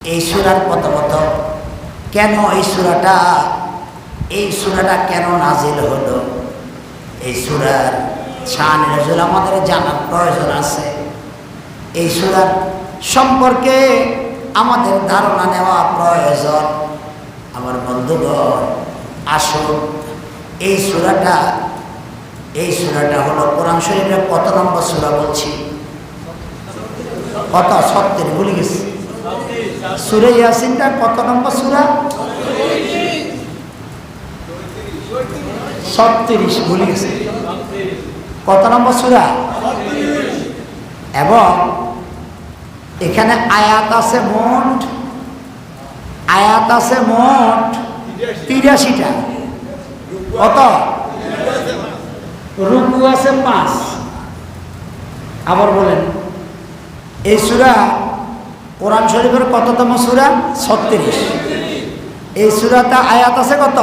এই সূরার প্রথমত কেন এই সূরাটা কেন নাজিল হলো, এই সূরার শান নজুল আমাদের জানার প্রয়োজন আছে। এই সূরার সম্পর্কে আমাদের ধারণা নেওয়া প্রয়োজন। আমার বন্ধুগণ, আসুন এই সূরাটা হলো কোরআন শরীফের কত নম্বর সূরা বলছি? কত? 36 ভুলে গেছি। সূরা ইয়াসিনটা কত নম্বর সূরা? 36 ভুলে গেছি। কত নম্বর সূরা? এবং এখানে আয়াত আছে মোট 83টা। কত? রুকু আছে 5। আবার বলেন, এই সূরা কোরআন শরীফের কততম সূরা? 36। এই সূরাটা আয়াত আছে কত?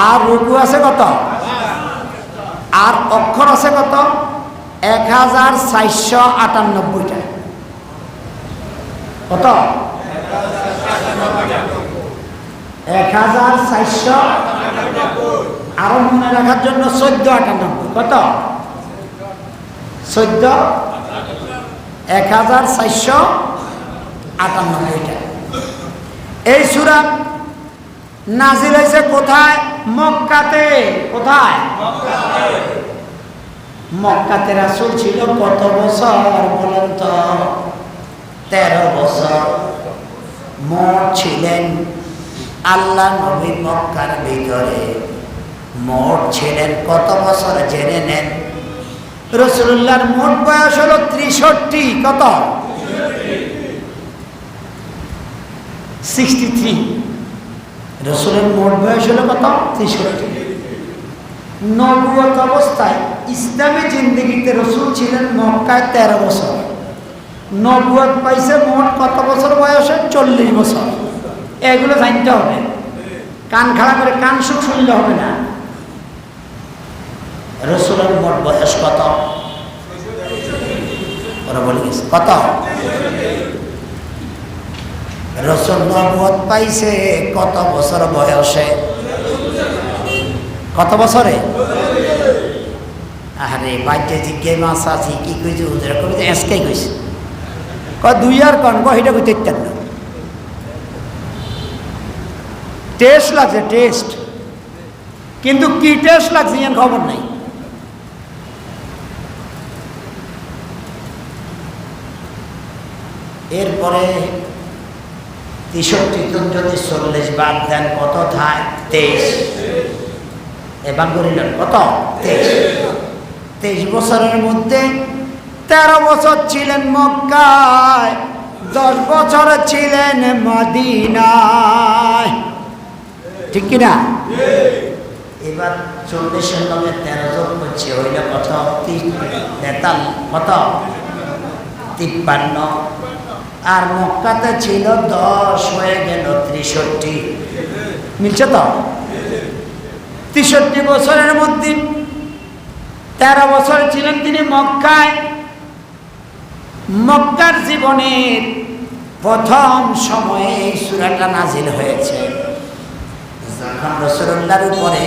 আর রুকু আছে কত? আর অক্ষর আছে কত? 1498টা। কত? 1498। আরো মনে রাখার জন্য 1498। কত? 1498টা। এই সূরা নাজিল হয়েছে কোথায়? মক্কাতে। কোথায়? মক্কাতে রাসূল ছিল কত বছর বলেন তো? 13 বছর মোট ছিলেন আল্লাহ নবী মক্কার ভিতরে। মোট ছিলেন কত বছর জেনে নেন। রাসূলুল্লাহর মোট বয়স হলো 63। কত? 63। রাসূলের মোট বয়স হলো কত? 63। নবুয়ত অবস্থায় ইসলামী জিন্দেগিতে রাসূল ছিলেন মক্কায় 13 বছর। নবুয়ত পাইছে মোট কত বছর বয়সে? 40 বছর। এগুলো জানতে হবে। কান খাড়া করে কান শুনলে হবে না। রাসূলের মোট বয়স কত? ওরা বলে গেছে কত? রাসূল নবুয়ত পাইছে কত বছর বয়সে? কত বছরে? আরে বাইতে জিজ্ঞে মাছ আছে কি কইছে? ওদের কইতে এসকাই কইছে। কয় 2 আর কোন কয় এটা কইতে ইত্যাদ না। টেস্ট লাগছে, টেস্ট। কিন্তু কি টেস্ট লাগছে এর খবর নাই। এরপরে 63 যদি 40 বাদ দেন কত থাকে? 23। এবার করিলেন কত? 23 বছরের মধ্যে 13 বছর ছিলেন মক্কায়, 10 বছর ছিলেন মদিনায়। ঠিক কিনা? এবার 40-এর লগে 13 যোগ করছে, হইলে কত? 53। আর মক্কাতে ছিল 10, হয়ে গেল 63। মিলছে তো? 63 বছরের মধ্যে 13 বছর ছিলেন তিনি মক্কায়। মক্কার জীবনের প্রথম সময়ে এই সূরাটা নাজিল হয়েছে, যখন রাসূলুল্লাহর উপরে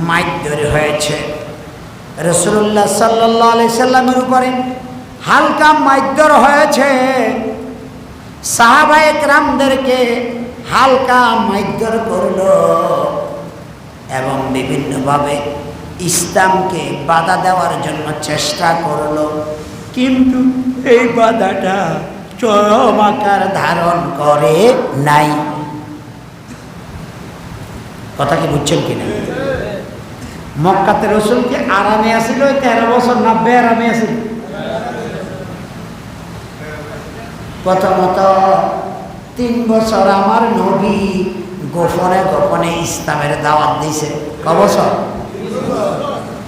মাইদ্যর হয়েছে। রাসূলুল্লাহ সাল্লাল্লাহু আলাইহি সাল্লামের উপরে হালকা মাইদ্যর হয়েছে। সাহাবায়ে কেরামদেরকে হালকা মাইদ্যর করলো এবং বিভিন্নভাবে ইসলামকে বাধা দেওয়ার জন্য চেষ্টা করলো, কিন্তু এই বাধাটা চরম আকার ধারণ করে নাই। কথা কি বুঝছেন কিনা? মক্কাতে রাসূল কি আরামে আছিল? 13 বছর না বেআরামে আছিল? প্রথমত 3 বছর আমার নবী গোপনে গোপনে ইসলামের দাওয়াত দিয়েছে। ক বছর?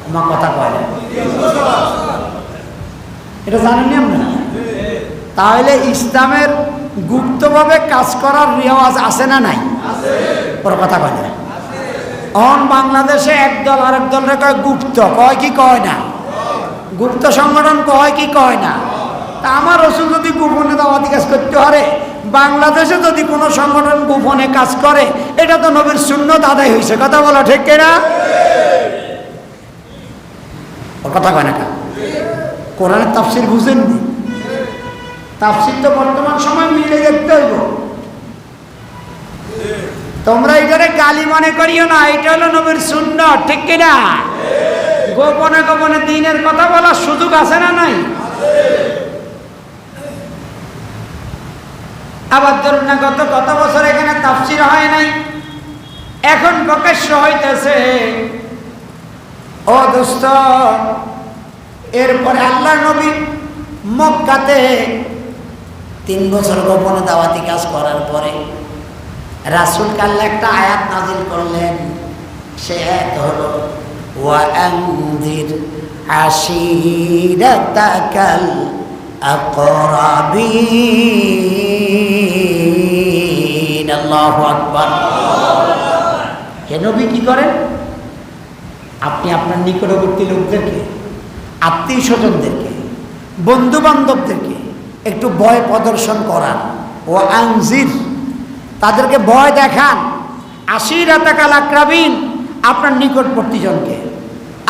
আমার কথা কয় না, এটা জানেননি আপনারা? তাহলে ইসলামের গুপ্তভাবে কাজ করার রেওয়াজ আছে না নাই? ওর কথা কয় না। বাংলাদেশে একদল আরেক দলের কয় গুপ্ত, কয় কি কয় না? গুপ্ত সংগঠন কয় কি কয় না? তা আমার রসুল যদি গোপনে দাওয়াতি কাজ করতে পারে, বাংলাদেশে যদি কোনো সংগঠন গোপনে কাজ করে, এটা তো নবীর সুন্নত আদায় হয়েছে। কথা বলো ঠিক কিনা? কথা কয় না? কোরআনের তাফসির বুঝেননি? তাফসির তো বর্তমান সময় মিলে দেখতে হইব। তোমরা এটারে গালি মনে করিও না, এটা হলো নবীর সুন্নত, ঠিক কিনা? গোপনে গোপনে দ্বীনের কথা বলার সুযোগ আছে না নাই? আবার ধরুন না, কত বছর এখানে তাফসির হয় নাই, এখন প্রকাশ্য হইতেছে। ও দোস্ত, এরপরে আল্লাহ নবী মক্কাতে 3 বছর গোপনে দাওয়াতি কাজ করার পরে রাসূল আল্লাহ একটা আয়াত নাজিল করলেন। সে আয়াত হলো ওয়াআনযির আশীরাতাকাল আকরাবিন। আল্লাহু আকবার। হে নবী কি করেন? আপনি আপনার নিকটবর্তী লোকদেরকে, আত্মীয় স্বজনদেরকে, বন্ধু বান্ধবদেরকে একটু ভয় প্রদর্শন করান। ও আনজির, তাদেরকে ভয় দেখান। আশীরাতাকাল আকরাবিন, আপনার নিকটবর্তী জনকে।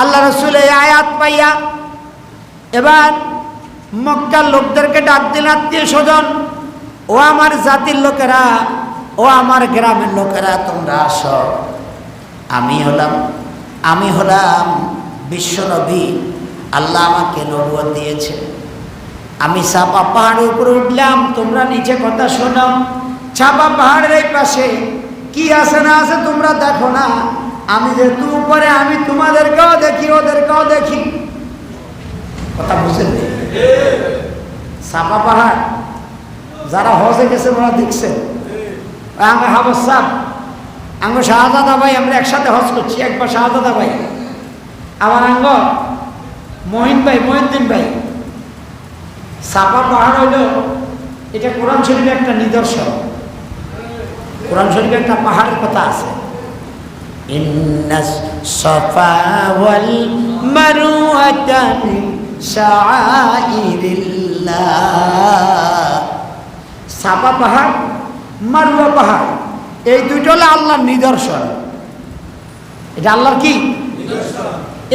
আল্লাহ রাসূল এই আয়াত পাইয়া এবার মক্কার লোকদেরকে ডাক দিলেন, আত্মীয় স্বজন, ও আমার জাতির লোকেরা, ও আমার গ্রামের লোকেরা, তোমরা আসো। আমি হলাম বিশ্বনবী। আল্লাহ আমাকে নবুয়ত দিয়েছে। আমি চাপা পাহাড়ের উপরে উঠলাম, তোমরা নিচে কথা শোনো। চাপা পাহাড়ের এই পাশে কি আছে না আছে তোমরা দেখো না। আমি যেহেতু উপরে, আমি তোমাদেরকেও দেখি, ওদেরকেও দেখি। কথা বুঝেন? চাপা পাহাড় যারা হজে গেছে ওরা দেখছে। আমি হাবস সাহ, আঙ্গ শাহজাদা ভাই, আমরা একসাথে হজ করছি। একবার শাহজাদা ভাই, আমার আঙ্গ মহিউদ্দিন ভাই। চাপা পাহাড় হইল, এটা কোরআন শরীফের একটা নিদর্শন। কোরআন শরীফে একটা পাহাড়ের কথা আছে, ইন্নাস সাফা ওয়াল মারওয়াতা মিন শাআইরিল্লাহ। সাফা পাহাড়, মারওয়া পাহাড়, এই দুইটা হলো আল্লাহর নিদর্শন। এটা আল্লাহর কি নিদর্শন?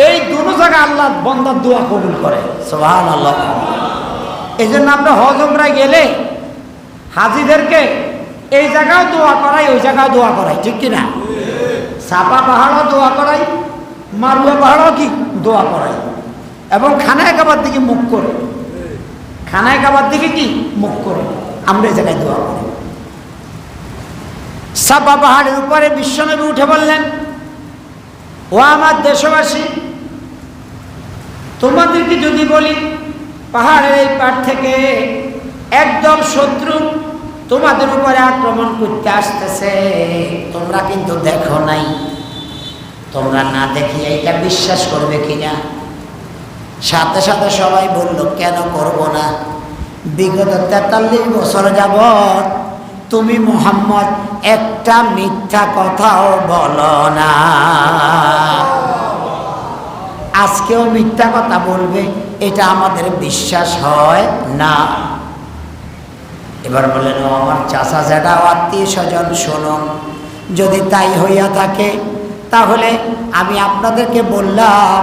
এই দুটো জায়গায় আল্লাহ বান্দার দোয়া কবুল করে। সুবহানাল্লাহ। এই জন্য আমরা হজ উমরায় গেলে হাজিদেরকে এই জায়গাও দোয়া করাই, ওই জায়গাও দোয়া করাই, ঠিক কিনা? সাফা পাহাড়ও দোয়া করাই, মারওয়া পাহাড়ও কি দোয়া করাই। এবং খানায় কাবার দিকে মুখ করে, খানায় কাবার দিকে কি মুখ করে আমরা এই জায়গায় দোয়া করি। সাফা পাহাড়ের উপরে বিশ্বনবী উঠে বললেন, ও আমার দেশবাসী, তোমাদেরকে যদি বলি পাহাড়ের এই পাড় থেকে একদম শত্রু তোমাদের উপরে আক্রমণ করতে আসতেছে, তোমরা কিন্তু দেখো নাই, তোমরা না দেখি এইটা বিশ্বাস করবে কিনা? সাথে সাথে সবাই বলল, কেন করব না? বিগত 43 বছর যাবৎ তুমি মুহাম্মদ একটা মিথ্যা কথাও বলো না, আজকেও মিথ্যা কথা বলবে, এটা আমাদের বিশ্বাস হয় না। এবার বললেন, ও আমার চাচা জেঠা আত্মীয় স্বজন, শোনো, যদি তাই হইয়া থাকে তাহলে আমি আপনাদেরকে বললাম,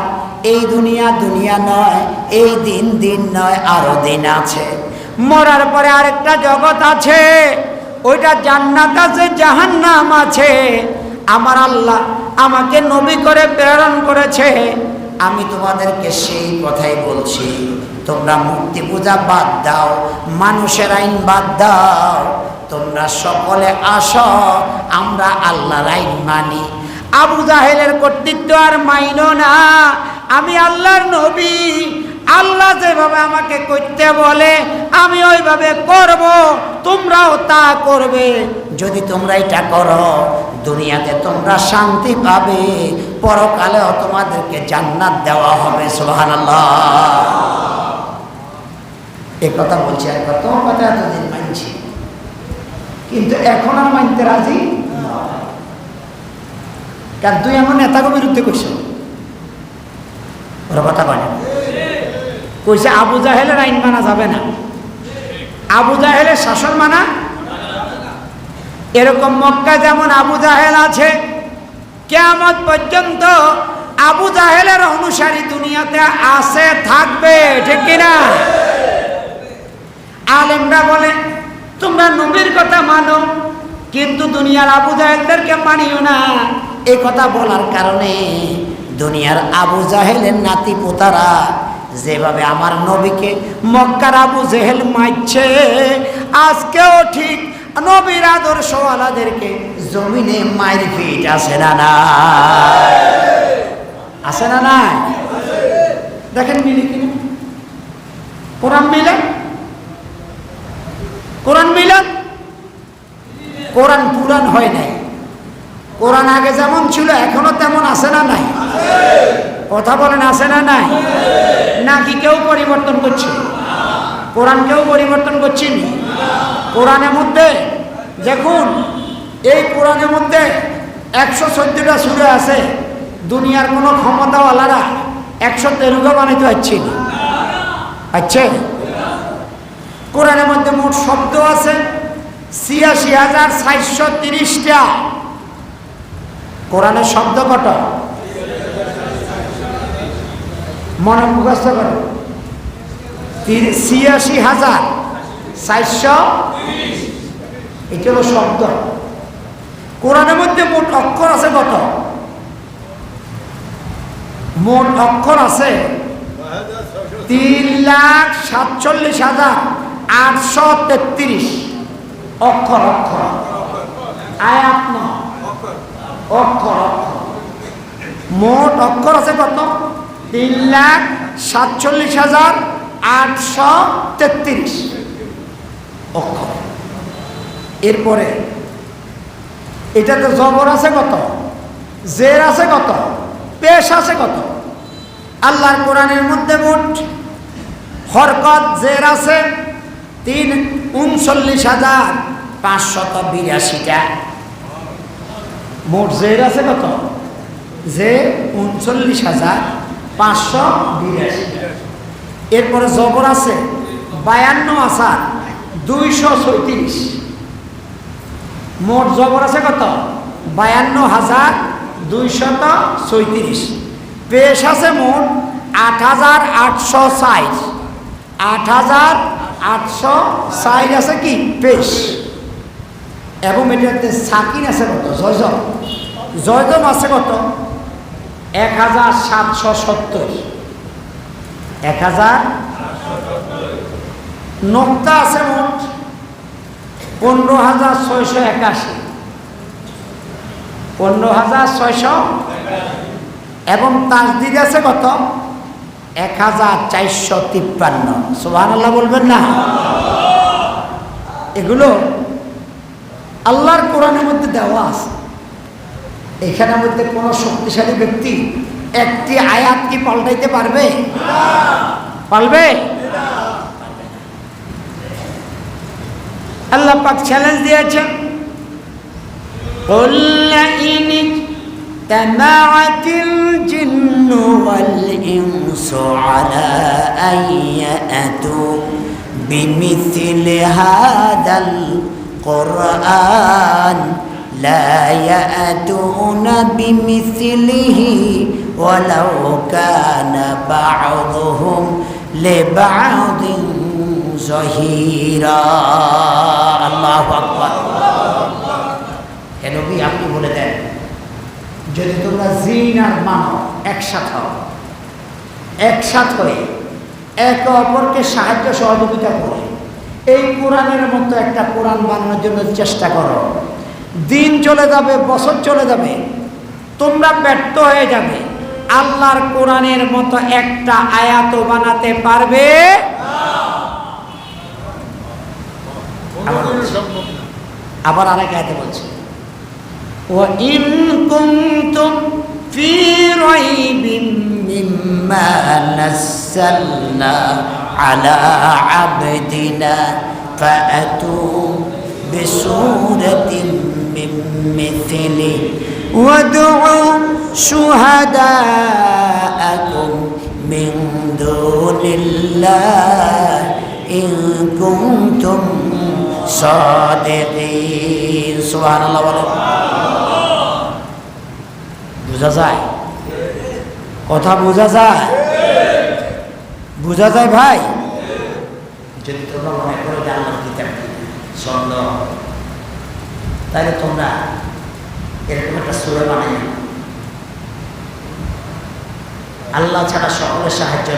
এই দুনিয়া দুনিয়া নয়, এই দিন দিন নয়, আরো দিন আছে। মরার পরে আরেকটা জগৎ আছে, ওইটা জান্নাত আছে, জাহান্নাম আছে। আমার আল্লাহ আমাকে নবী করে প্রেরণ করেছে, আমি তোমাদেরকে সেই কথাই বলছি। তোমরা মূর্তি পূজা বাদ দাও, মানুষের আইন বাদ দাও, তোমরা সকলে আসো, আমরা আল্লাহর আইন মানি। আবু জাহেলের কর্তৃত্ব আর মাইনো না। আমি আল্লাহর নবী, আল্লাহ যেভাবে আমাকে করতে বলে আমি ওইভাবে করব, তোমরাও তা করবে। যদি তোমরা এটা করো, দুনিয়াতে তোমরা শান্তি পাবে, পরকালেও তোমাদেরকে জান্নাত দেওয়া হবে। সুবহানাল্লাহ। এই কথা বলছি, আর কত কথা এতদিন মানছি, কিন্তু এখন আর মানতে রাজি নয়। কারণ তুই আমার নেতাকে বিরুদ্ধে কইস, ওরা কথা বলে কইছে আবু জাহেলের আইন মানা যাবে না। আবু জাহেলের শাসন মানা। এরকম মক্কা যেমন আবু জাহেল আছে, কিয়ামত পর্যন্ত আবু জাহেলের অনুসারী দুনিয়াতে আছে, থাকবে, ঠিক কিনা? আলেমরা বলে তোমরা নবীর কথা মানো, কিন্তু দুনিয়ার আবু জাহেলদেরকে মানিও না। এই কথা বলার কারণে দুনিয়ার আবু জাহেলের নাতি পোতারা যেভাবে আমার নবীকে মক্কার আবু জেহেল মারছে, আজকেও ঠিক নবীর আদর্শওয়ালাদেরকে জমিনে মায়ের ফিট আছে না না, আছে না নাই? দেখেন মিলে কিনা কোরআন মিলে, কোরআন মিলান। কোরআন পুরান হয় নাই, কোরআন আগে যেমন ছিল এখনো তেমন আছে না নাই? কথা বলেন, আছে না নাই? নাকি কেউ পরিবর্তন করছে? কোরআন কেউ পরিবর্তন করছেনি। কোরআনের মধ্যে দেখুন, এই কোরআনের মধ্যে 114টা সূরা আছে। দুনিয়ার কোনো ক্ষমতাওয়ালারা 113টা বানাইতে পারছে না। আচ্ছা, কোরআনের মধ্যে মোট শব্দ আছে 86,430টা। কোরআনের শব্দ কত? মনে মুখস্থ করো, 86,430। এটা হলো শব্দ। কোরআনের মধ্যে মোট অক্ষর আছে কত? মোট অক্ষর আছে 3,47,833 অক্ষর। অক্ষর আয়াত নয়, অক্ষর। অক্ষর মোট অক্ষর আছে কত? 3,47,833 অক্ষর। এরপরে এটাতে জবর আছে কত? জের আছে কত? পেশ আছে কত? আল্লাহর কোরআনের মধ্যে মোট হরকত জের আছে 39,582টা। মোট জের আছে কত? যে 39,582। এরপরে জবর আছে 52,236। মোট জবর আছে কত? 52,236। পেশ আছে মোট 8,860। 8,860 আছে কি পেশ। এবং এটাতে সাকিন আছে কত? জয়জম। জয়জম আছে কত? 1,770। 1,000। নোক্তা আছে মোট 15,681। 15,600। এবং তাসদিদ আছে কত? 1,453। সুবহানাল্লাহ বলবেন না? এগুলো আল্লাহর কোরআনের মধ্যে দেওয়া আছে। এখানের মধ্যে কোনো শক্তিশালী ব্যক্তি একটি আয়াত কি পাল্টাইতে পারবে? পারবে? আল্লাহ পাক চ্যালেঞ্জ দিয়েছেন, قُلْ إِنِ اجْتَمَعَتِ الْجِنُّ وَالْإِنسُ عَلَىٰ أَن يَأْتُوا بِمِثْلِ هَٰذَا الْقُرْآنِ لَا يَأْتُونَ بِمِثْلِهِ وَلَوْ كَانَ بَعْضُهُمْ لِبَعْضٍ ظَهِيرًا। আল্লাহু আকবার। হে নবী, আপনি বলে দেন, যদি তোমরা জিন আর মানব একসাথ হয়ে একে অপরকে সাহায্য সহযোগিতা করে এই কোরআনের মতো একটা কোরআন বানানোর জন্য চেষ্টা করো, দিন চলে যাবে, বছর চলে যাবে, তোমরা ব্যর্থ হয়ে যাবে। আল্লাহর কোরআনের মতো একটা আয়াত বানাতে পারবে? আবার আরেক আয়াতে বলছে, وَإِن كُنتُمْ فِي رَيْبٍ مِّمَّا نَزَّلْنَا عَلَىٰ عَبْدِنَا فَأْتُوا بِسُورَةٍ مِّن مِّثْلِهِ وَادْعُوا شُهَدَاءَكُم مِّن دُونِ اللَّهِ ইন কুনতুম সাদিকিন। সুবহানাল্লাহ বলেন। বোঝা যায়? কথা বোঝা যায়? বোঝা যায় ভাই? যদি তোমরা মনে করো যে আল্লাহর কিতাব সন্দেহ, তাহলে তোমরা এরকম একটা সূরা বানাই। আল্লাহ ছাড়া সকলের সাহায্য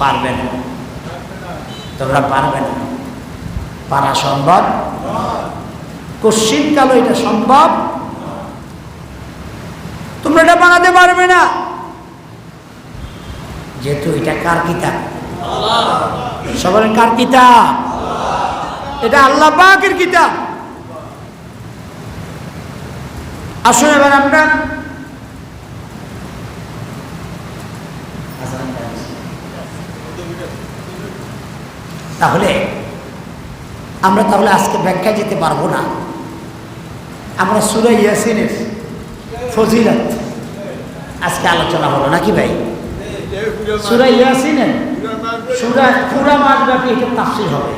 পারবে না, তোমরা পারবে না, পারা সম্ভব কশ্চিনকালও এটা সম্ভব, তোমরা এটা বানাতে পারবে না। যেহেতু এটা কার কিতাব? সবার কার কিতাব? এটা আল্লাহ পাকের কিতাব। আসুন এবার আমরা তাহলে আজকে ব্যাখ্যায় যেতে পারবো না। আমরা সূরা ইয়াসিনের ফজিলত আজকে আলোচনা হলো নাকি ভাই? সূরা ইয়াসিনের পুরা মাস ব্যাপী এটা তাফসীর হবে।